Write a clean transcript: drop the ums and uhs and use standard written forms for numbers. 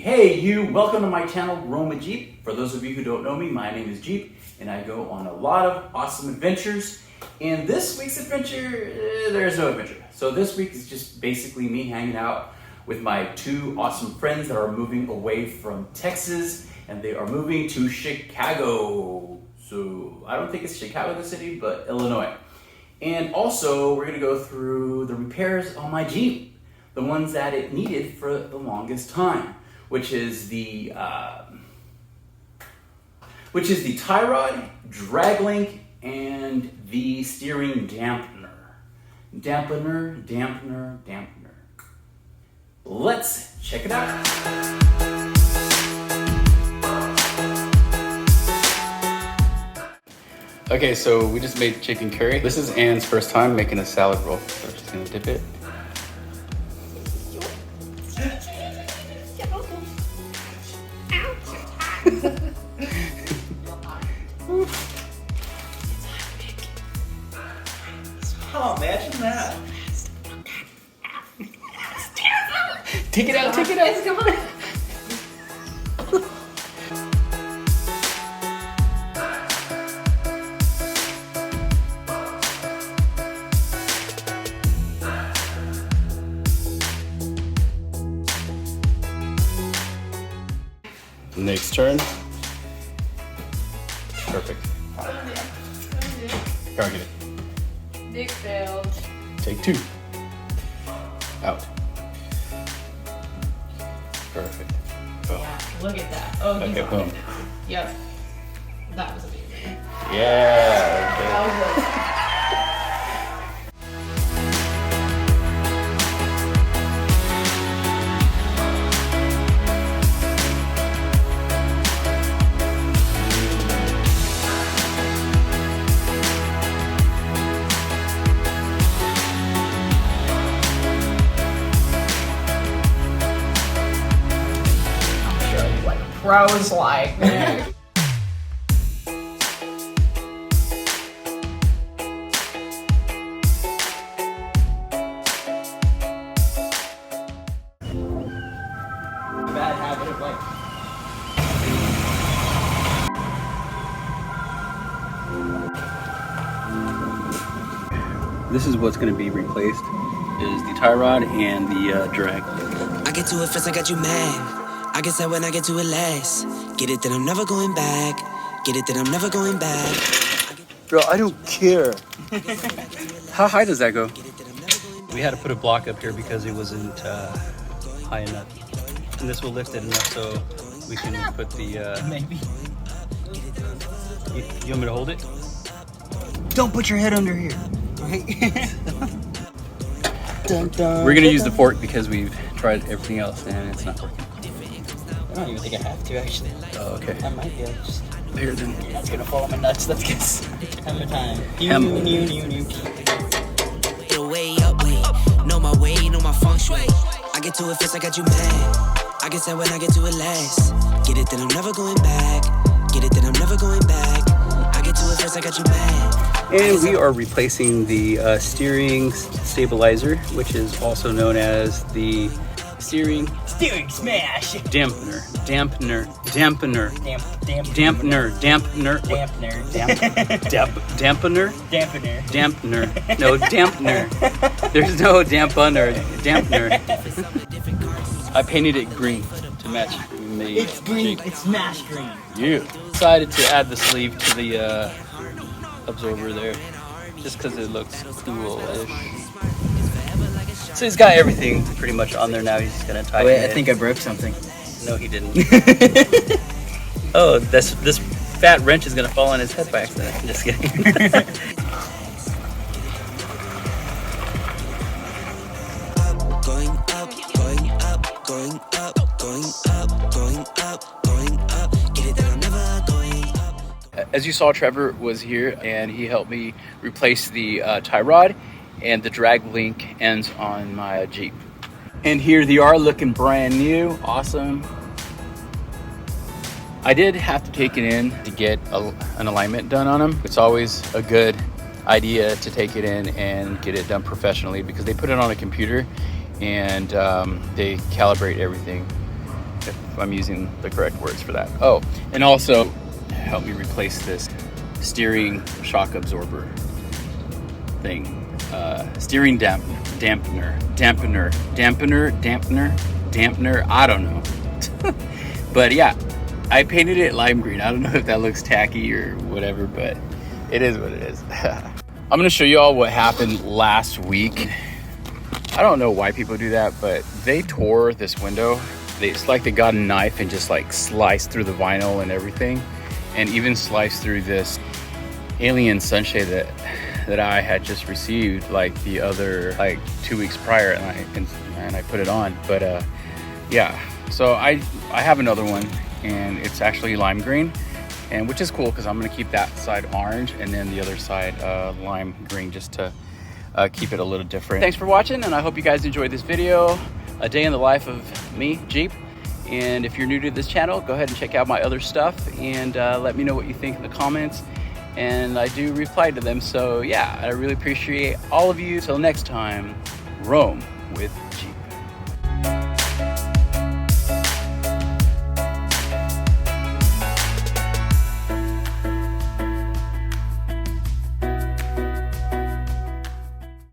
Hey you, welcome to my channel, Roma Jeep. For those of you who don't know me, my name is Jeep, and I go on a lot of awesome adventures. And this week's adventure, there's no adventure. So this week is just basically me hanging out with my two awesome friends that are moving away from Texas, and they are moving to Chicago. So I don't think it's Chicago the city, but Illinois. And also, we're gonna go through the repairs on my Jeep, the ones that it needed for the longest time, which is the tie rod, drag link, and the steering dampener. Dampener. Let's check it out. Okay, so we just made chicken curry. This is Anne's first time making a salad roll. So I'm just gonna dip it. Oh, imagine that. Take it out. It's gone. Next turn. Perfect. Go get it. Nick failed. Take two. Out. Perfect. Boom. Yeah, look at that. Oh, he's Okay, on boom. it now. Yep. That was amazing. Yeah. That was good. Pros like, man. Bad habit of like. This is what's going to be replaced: is the tie rod and the drag. I get to it first, I got you mad. I guess that when I get to it last. Get it, then I'm never going back. Get it, then I'm never going back. Bro, I don't care. How high does that go? We had to put a block up here because it wasn't high enough. And this will lift it enough so we can put the... Maybe. You want me to hold it? Don't put your head under here. Right? We're going to use the fork because we've tried everything else and it's not working. I don't even think I have to actually. Oh, okay. I might be able to just. Here then. That's gonna fall on my nuts. Let's get have a time. Hem. It'll way up, way. Know my way, know my feng shui. I get to it first, I got you mad. I guess that when I get to it last. Get it, then I'm never going back. Get it, then I'm never going back. I get to it first, I got you mad. And we are replacing the steering stabilizer, which is also known as the steering smash. dampener. Dampener. Dampener. No, dampener. There's no dampener. Dampener. I painted it green to match the It's green. Jeep. It's smash green. Yeah. Decided to add the sleeve to the absorber there, just because it looks cool-ish. So he's got everything pretty much on there now. He's just gonna tie it in. I think I broke something. No, he didn't. Oh, this fat wrench is gonna fall on his head by accident. Just kidding. Going up, going up, going up, going up, going up, going up. Get it, then I'm never going up. As you saw, Trevor was here and he helped me replace the tie rod and the drag link ends on my Jeep. And here they are, looking brand new, awesome. I did have to take it in to get an alignment done on them. It's always a good idea to take it in and get it done professionally because they put it on a computer and they calibrate everything. if I'm using the correct words for that. Oh, and also help me replace this steering shock absorber thing. Steering dampener, I don't know. But yeah, I painted it lime green. I don't know if that looks tacky or whatever, but it is what it is. I'm gonna show you all what happened last week. I don't know why people do that, but they tore this window. It's like they got a knife and just like sliced through the vinyl and everything, and even sliced through this alien sunshade that I had just received like the other, like 2 weeks prior, and I put it on. But yeah, so I have another one, and it's actually lime green, and which is cool because I'm gonna keep that side orange and then the other side lime green, just to keep it a little different. Thanks for watching, and I hope you guys enjoyed this video, a day in the life of me, Jeep. And if you're new to this channel, go ahead and check out my other stuff, and let me know what you think in the comments, and I do reply to them. So yeah, I really appreciate all of you. Till next time, roam with